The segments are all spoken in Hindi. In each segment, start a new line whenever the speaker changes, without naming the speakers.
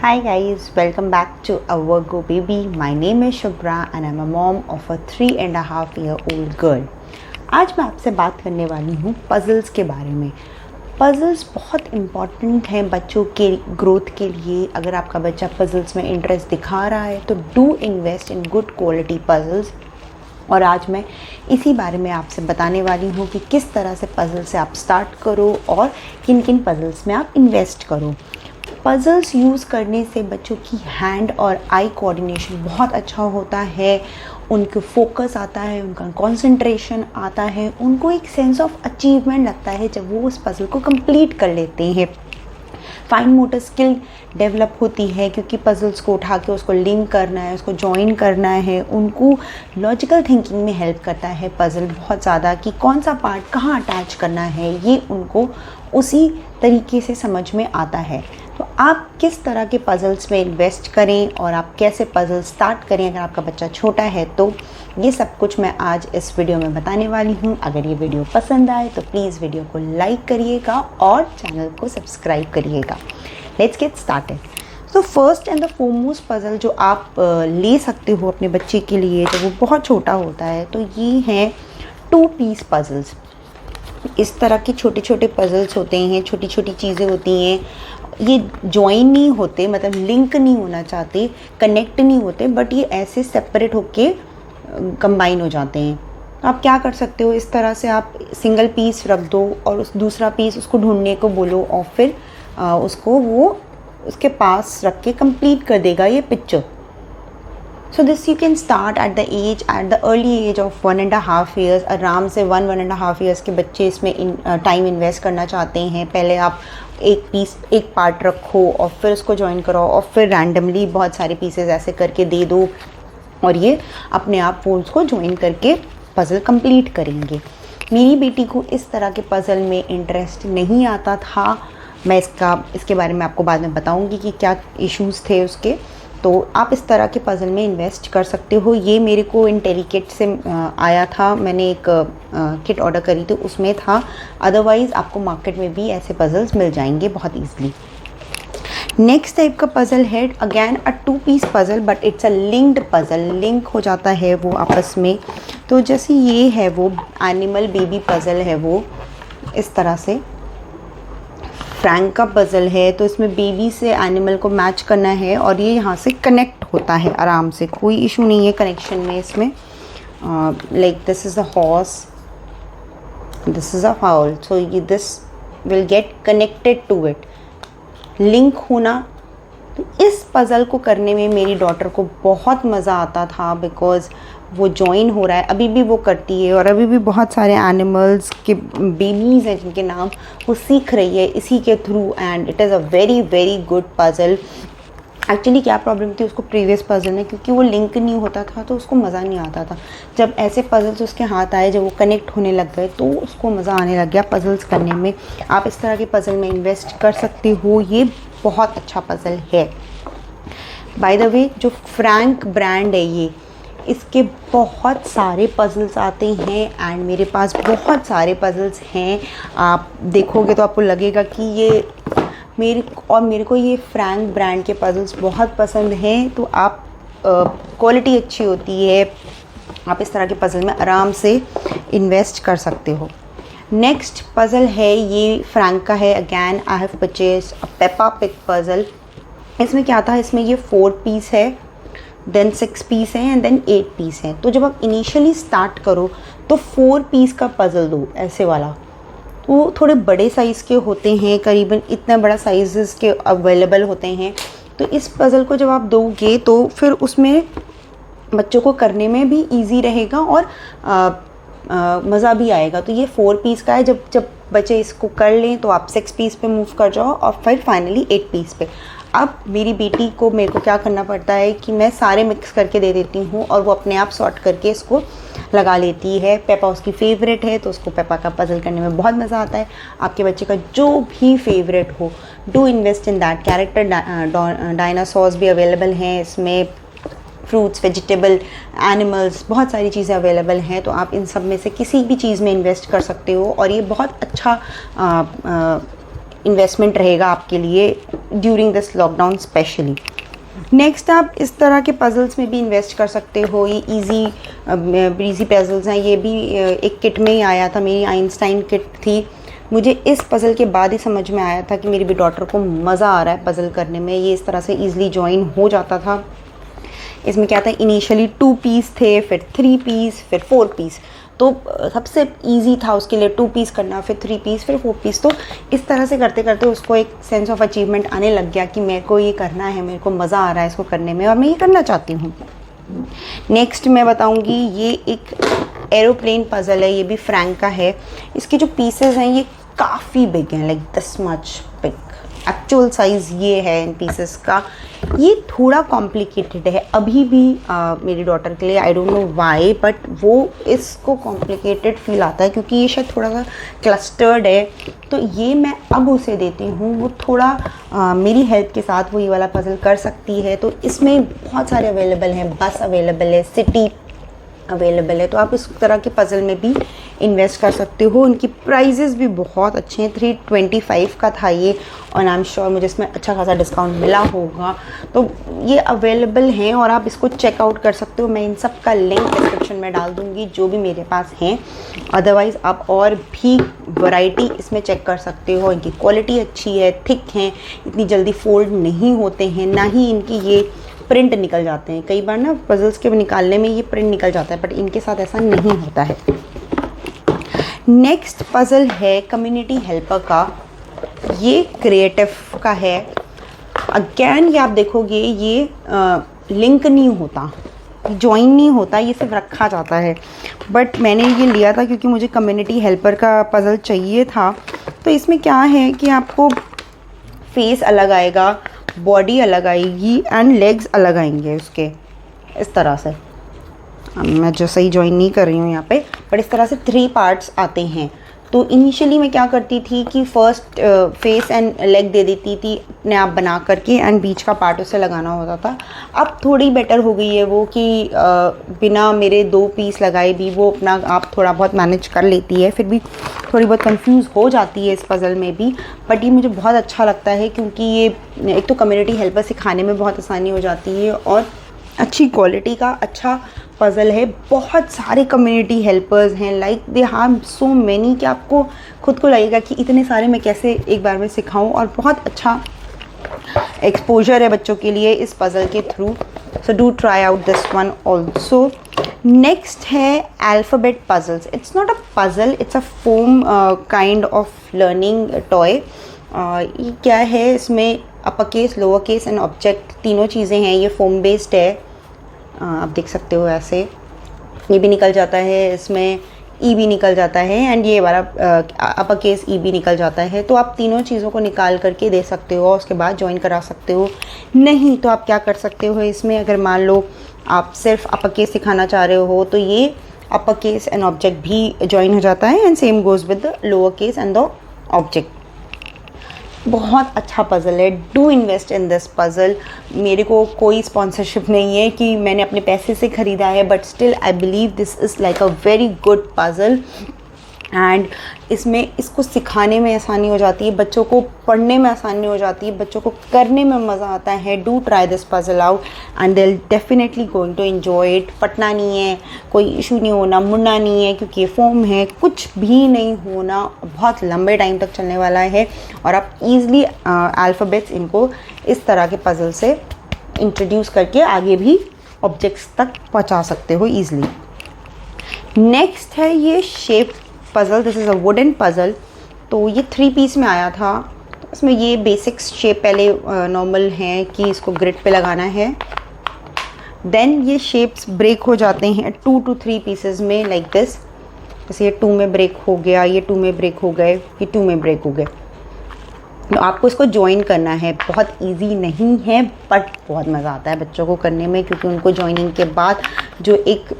Hi guys, welcome back to our Go Baby. My name is Shubhra and I'm a mom of a 3.5-year-old girl. आज मैं आपसे बात करने वाली हूँ पज़ल्स के बारे में। पज़ल्स बहुत इम्पॉर्टेंट हैं बच्चों के ग्रोथ के लिए। अगर आपका बच्चा पज़ल्स में इंटरेस्ट दिखा रहा है तो do invest in good quality puzzles. और आज मैं इसी बारे में आपसे बताने वाली हूँ कि किस तरह से पज़ल से आप स्टार्ट करो और किन किन पज़ल्स में आप इन्वेस्ट करो। पज़ल्स यूज़ करने से बच्चों की हैंड और आई कोऑर्डिनेशन बहुत अच्छा होता है, उनको फोकस आता है, उनका कंसंट्रेशन आता है, उनको एक सेंस ऑफ अचीवमेंट लगता है जब वो उस पज़ल को कंप्लीट कर लेते हैं। फाइन मोटर स्किल डेवलप होती है क्योंकि पज़ल्स को उठा के उसको लिंक करना है, उसको जॉइन करना है। उनको लॉजिकल थिंकिंग में हेल्प करता है पज़ल बहुत ज़्यादा कि कौन सा पार्ट कहाँ अटैच करना है, ये उनको उसी तरीके से समझ में आता है। तो आप किस तरह के पज़ल्स में इन्वेस्ट करें और आप कैसे पज़ल स्टार्ट करें अगर आपका बच्चा छोटा है, तो ये सब कुछ मैं आज इस वीडियो में बताने वाली हूँ। अगर ये वीडियो पसंद आए तो प्लीज़ वीडियो को लाइक करिएगा और चैनल को सब्सक्राइब करिएगा। Let's get started. तो first and the foremost puzzle जो आप ले सकते हो अपने बच्चे के लिए जब वो बहुत छोटा होता है, तो ये हैं 2 पीस पज़ल्स। इस तरह के छोटे छोटे पज़ल्स होते हैं, छोटी छोटी चीज़ें होती हैं। ये जॉइन नहीं होते, मतलब लिंक नहीं होना चाहते, कनेक्ट नहीं होते, बट ये ऐसे सेपरेट होके कंबाइन हो जाते हैं। तो आप क्या कर सकते हो, इस तरह से आप सिंगल पीस रख दो और उस दूसरा पीस उसको ढूंढने को बोलो और फिर उसको वो उसके पास रख के कंप्लीट कर देगा ये picture. So this you can start at the early age of 1.5 years. आराम से 1.5 ईयर्स के बच्चे इसमें टाइम इन्वेस्ट करना चाहते हैं। पहले आप एक पार्ट रखो और फिर उसको ज्वाइन कराओ और फिर रैंडमली बहुत सारे पीसेस ऐसे करके दे दो और ये अपने आप वो उसको ज्वाइन करके पज़ल कंप्लीट करेंगे। मेरी बेटी को इस तरह के पज़ल में इंटरेस्ट नहीं आता था। मैं इसके बारे में आपको बाद में बताऊंगी कि क्या इश्यूज़ थे उसके। तो आप इस तरह के पज़ल में इन्वेस्ट कर सकते हो। ये मेरे को इंटेलिकिट से आया था, मैंने एक किट ऑर्डर करी थी, उसमें था। अदरवाइज़ आपको मार्केट में भी ऐसे पज़ल्स मिल जाएंगे बहुत ईज़िली। नेक्स्ट टाइप का पज़ल है again a 2 piece puzzle, but it's a linked puzzle. Link हो जाता है वो आपस में। तो जैसे ये है वो एनिमल बेबी पज़ल है, वो इस तरह से फ्रैंक का पज़ल है। तो इसमें बेबी से एनिमल को मैच करना है और ये यहाँ से कनेक्ट होता है आराम से, कोई इशू नहीं है कनेक्शन में इसमें। Like this is a horse, this is a fowl, so ये this will get connected to it. Link होना, तो इस पज़ल को करने में मेरी डॉटर को बहुत मज़ा आता था बिकॉज़ वो जॉइन हो रहा है, अभी भी वो करती है और अभी भी बहुत सारे एनिमल्स के बेबीज़ हैं जिनके नाम वो सीख रही है इसी के through. And it is a very very good puzzle. Actually क्या प्रॉब्लम थी उसको प्रीवियस पज़ल में, क्योंकि वो लिंक नहीं होता था तो उसको मज़ा नहीं आता था। जब ऐसे पज़ल्स उसके हाथ आए, जब वो कनेक्ट होने लग गए, तो उसको मज़ा आने लग गया पज़ल्स करने में। आप इस तरह के पज़ल में इन्वेस्ट कर सकते हो, ये बहुत अच्छा पज़ल है। बाय द वे, जो फ्रैंक ब्रांड है ये, इसके बहुत सारे पज़ल्स आते हैं एंड मेरे पास बहुत सारे पज़ल्स हैं। आप देखोगे तो आपको लगेगा कि ये मेरे को ये फ्रैंक ब्रांड के पज़ल्स बहुत पसंद हैं। तो आप क्वालिटी अच्छी होती है, आप इस तरह के पज़ल में आराम से इन्वेस्ट कर सकते हो। नेक्स्ट पज़ल है, ये फ्रैंक का है। Again I have purchased a Peppa pig puzzle. इसमें क्या था, इसमें ये 4 पीस है, देन 6 पीस हैं एंड देन 8 पीस हैं। तो जब आप इनिशियली स्टार्ट करो तो 4 पीस का पज़ल दो, ऐसे वाला। वो थोड़े बड़े साइज़ के होते हैं, करीबन इतना बड़ा साइज़ के अवेलेबल होते हैं। तो इस पज़ल को जब आप दोगे तो फिर उसमें बच्चों को करने में भी इजी रहेगा और मज़ा भी आएगा। तो ये 4 पीस का है। जब बच्चे इसको कर लें तो आप 6 पीस पे मूव कर जाओ और फिर फाइनली 8 पीस पे। अब मेरी बेटी को मेरे को क्या करना पड़ता है कि मैं सारे मिक्स करके दे देती हूँ और वो अपने आप सॉर्ट करके इसको लगा लेती है। पेपा उसकी फेवरेट है तो उसको पेपा का पज़ल करने में बहुत मज़ा आता है। आपके बच्चे का जो भी फेवरेट हो, do invest in that character. Dinosaurs भी अवेलेबल हैं इसमें, फ्रूट्स, वेजिटेबल, एनिमल्स, बहुत सारी चीज़ें अवेलेबल हैं। तो आप इन सब में से किसी भी चीज़ में इन्वेस्ट कर सकते हो और ये बहुत अच्छा इन्वेस्टमेंट रहेगा आपके लिए during this lockdown specially. Next आप इस तरह के पज़ल्स में भी इन्वेस्ट कर सकते हो। ये इजी पज़ल्स हैं, ये भी एक किट में ही आया था, मेरी आइंस्टाइन किट थी। मुझे इस पज़ल के बाद ही समझ में आया था कि मेरी भी डॉटर को मज़ा आ रहा है पज़ल करने में। ये इस तरह से ईज़िली जॉइन हो जाता था। इसमें क्या था, इनिशियली 2 पीस थे, फिर 3 पीस, फिर 4 पीस। तो सबसे इजी था उसके लिए 2 पीस करना, फिर 3 पीस, फिर 4 पीस। तो इस तरह से करते करते उसको एक सेंस ऑफ अचीवमेंट आने लग गया कि मेरे को ये करना है, मेरे को मज़ा आ रहा है इसको करने में और मैं ये करना चाहती हूँ। नेक्स्ट मैं बताऊँगी, ये एक एरोप्लेन पज़ल है, ये भी फ्रैंक का है। इसके जो पीसेस हैं ये काफ़ी बिग हैं, like this much big. Actual size ये है इन पीसेस का। ये थोड़ा कॉम्प्लिकेटेड है अभी भी मेरी डॉटर के लिए। I don't know why, but वो इसको कॉम्प्लिकेटेड फील आता है क्योंकि ये शायद थोड़ा सा क्लस्टर्ड है। तो ये मैं अब उसे देती हूँ, वो थोड़ा मेरी हेल्प के साथ वो ये वाला पज़ल कर सकती है। तो इसमें बहुत सारे अवेलेबल हैं, बस अवेलेबल है, सिटी अवेलेबल है। तो आप इस तरह के पज़ल में भी इन्वेस्ट कर सकते हो। उनकी प्राइजेज़ भी बहुत अच्छे हैं। 325 का था ये, और आई एम श्योर मुझे इसमें अच्छा खासा डिस्काउंट मिला होगा। तो ये अवेलेबल हैं और आप इसको चेकआउट कर सकते हो। मैं इन सब का लिंक डिस्क्रिप्शन में डाल दूँगी जो भी मेरे पास हैं। अदरवाइज़ आप और भी वैरायटी इसमें चेक कर सकते हो। इनकी क्वालिटी अच्छी है, थिक हैं, इतनी जल्दी फोल्ड नहीं होते हैं, ना ही इनकी ये प्रिंट निकल जाते हैं। कई बार ना पज़ल्स के निकालने में ये प्रिंट निकल जाता है, बट इनके साथ ऐसा नहीं होता है। नेक्स्ट पज़ल है कम्युनिटी हेल्पर का। ये क्रिएटिव का है। अगेन ये आप देखोगे ये लिंक नहीं होता, जॉइन नहीं होता, ये सिर्फ रखा जाता है। बट मैंने ये लिया था क्योंकि मुझे कम्युनिटी हेल्पर का पज़ल चाहिए था। तो इसमें क्या है कि आपको फेस अलग आएगा, बॉडी अलग आएगी एंड लेग्स अलग आएंगे उसके, इस तरह से। मैं जो सही जॉइन नहीं कर रही हूँ यहाँ पे, बट इस तरह से 3 पार्ट्स आते हैं। तो इनिशियली मैं क्या करती थी कि फ़र्स्ट फेस एंड लेग दे देती थी अपने आप बना करके, एंड बीच का पार्ट उसे लगाना होता था। अब थोड़ी बेटर हो गई है वो कि बिना मेरे 2 पीस लगाए भी वो अपना आप थोड़ा बहुत मैनेज कर लेती है। फिर भी थोड़ी बहुत कंफ्यूज हो जाती है इस पज़ल में भी, बट ये मुझे बहुत अच्छा लगता है क्योंकि ये एक तो कम्युनिटी हेल्पर सिखाने में बहुत आसानी हो जाती है और अच्छी क्वालिटी का अच्छा पज़ल है। बहुत सारे कम्युनिटी हेल्पर्स हैं, like they have so many, कि आपको खुद को लगेगा कि इतने सारे मैं कैसे एक बार में सिखाऊं। और बहुत अच्छा एक्सपोजर है बच्चों के लिए इस पज़ल के थ्रू। So do try out this one also. Next है alphabet puzzles. It's not a puzzle, it's a foam kind of learning toy. ये क्या है, इसमें upper case, lower case and object तीनों चीज़ें हैं। ये फोम बेस्ड है, आप देख सकते हो ऐसे। ये भी निकल जाता है, इसमें ई भी निकल जाता है, एंड ये वाला अपर केस ई भी निकल जाता है। तो आप तीनों चीज़ों को निकाल करके दे सकते हो और उसके बाद ज्वाइन करा सकते हो। नहीं तो आप क्या कर सकते हो इसमें, अगर मान लो आप सिर्फ अपर केस सिखाना चाह रहे हो तो ये अपर केस एंड ऑब्जेक्ट भी ज्वाइन हो जाता है, and same goes with the lower case and the object. बहुत अच्छा पज़ल है, do invest in this puzzle. मेरे को कोई स्पॉन्सरशिप नहीं है कि मैंने अपने पैसे से ख़रीदा है, but still I believe this is like a very good puzzle. And इसमें इसको सिखाने में आसानी हो जाती है, बच्चों को पढ़ने में आसानी हो जाती है, बच्चों को करने में मज़ा आता है। Do try this puzzle out and they definitely going to enjoy it. फटना नहीं है, कोई इशू नहीं होना, मुड़ना नहीं है क्योंकि ये फोम है, कुछ भी नहीं होना, बहुत लंबे टाइम तक चलने वाला है। और आप ईज़िली अल्फ़ाबेट्स इनको इस तरह के पज़ल से इंट्रोड्यूस करके आगे भी ऑब्जेक्ट्स तक पहुँचा सकते हो ईज़िली। नेक्स्ट है ये shape puzzle. This is a wooden puzzle. तो ये 3 पीस में आया था। तो इसमें ये बेसिक शेप पहले नॉर्मल हैं कि इसको ग्रिड पे लगाना है, देन ये शेप्स ब्रेक हो जाते हैं 2 to 3 पीसेस में, लाइक दिस। जैसे ये 2 में ब्रेक हो गया, ये 2 में ब्रेक हो गए, ये 2 में ब्रेक हो गए। तो आपको इसको ज्वाइन करना है। बहुत इजी नहीं है, बट बहुत मज़ा आता है बच्चों को करने में, क्योंकि उनको ज्वाइनिंग के बाद जो एक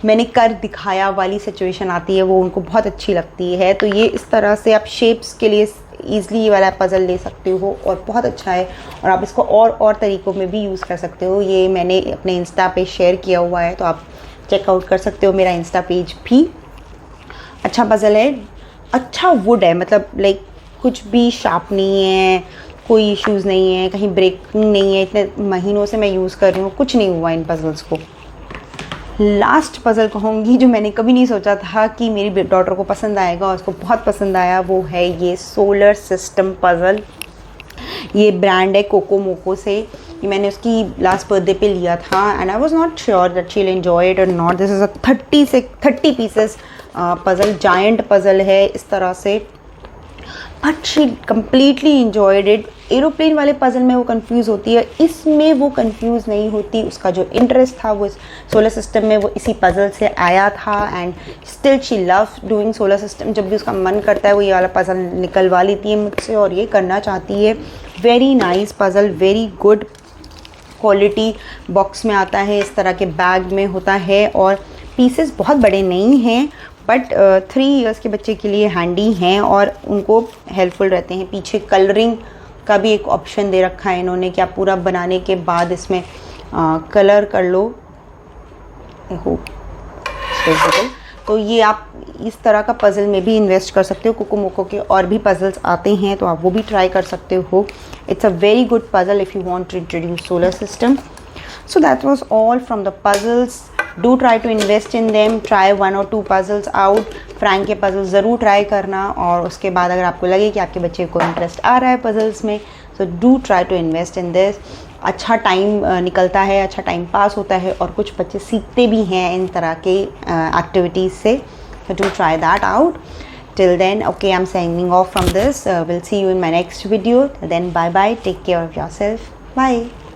मैंने कर दिखाया वाली सिचुएशन आती है वो उनको बहुत अच्छी लगती है। तो ये इस तरह से आप शेप्स के लिए ईज़िली ये वाला पज़ल ले सकते हो और बहुत अच्छा है। और आप इसको और तरीक़ों में भी यूज़ कर सकते हो। ये मैंने अपने इंस्टा पे शेयर किया हुआ है, तो आप चेकआउट कर सकते हो मेरा इंस्टा पेज भी। अच्छा पज़ल है, अच्छा वुड है, मतलब लाइक कुछ भी शार्प नहीं है, कोई इश्यूज़ नहीं है, कहीं ब्रेकिंग नहीं है। इतने महीनों से मैं यूज़ कर रही हूँ, कुछ नहीं हुआ इन पजल्स को। लास्ट पज़ल कहूँगी जो मैंने कभी नहीं सोचा था कि मेरी डॉटर को पसंद आएगा और उसको बहुत पसंद आया, वो है ये सोलर सिस्टम पज़ल। ये ब्रांड है कोको मोको से। ये मैंने उसकी लास्ट बर्थडे पे लिया था and I was not sure that she will enjoy it और not. This is a 30 pieces puzzle, giant puzzle है इस तरह से, but she completely enjoyed it. Aeroplane वाले पज़ल में वो कंफ्यूज होती है, इसमें वो कंफ्यूज नहीं होती। उसका जो इंटरेस्ट था वो सोलर सिस्टम में वो इसी पज़ल से आया था and still she love doing solar system. जब भी उसका मन करता है वो ये वाला पज़ल निकलवा लेती है मुझसे और ये करना चाहती है। Very nice puzzle, very good quality. Box में आता है, इस तरह के बैग में होता है और पीसेस बहुत बड़े नहीं हैं, बट 3 इयर्स के बच्चे के लिए हैंडी हैं और उनको हेल्पफुल रहते हैं। पीछे कलरिंग का भी एक ऑप्शन दे रखा है इन्होंने कि आप पूरा बनाने के बाद इसमें कलर कर लो। तो ये आप इस तरह का पज़ल में भी इन्वेस्ट कर सकते हो। कोको मोको के और भी पज़ल्स आते हैं तो आप वो भी ट्राई कर सकते हो। It's a very good puzzle if you want to introduce solar system. So that was all from the puzzles. Do try to invest in them. Try 1 or 2 puzzles out. Frank के puzzles ज़रूर ट्राई करना और उसके बाद अगर आपको लगे कि आपके बच्चे को इंटरेस्ट आ रहा है puzzles में, so do try to invest in this. अच्छा टाइम निकलता है, अच्छा टाइम पास होता है और कुछ बच्चे सीखते भी हैं इन तरह के एक्टिविटीज़ से. So do try that out. Till then, okay, I'm signing off from this. We'll see you in my next video. Then bye bye. Take care of yourself. Bye.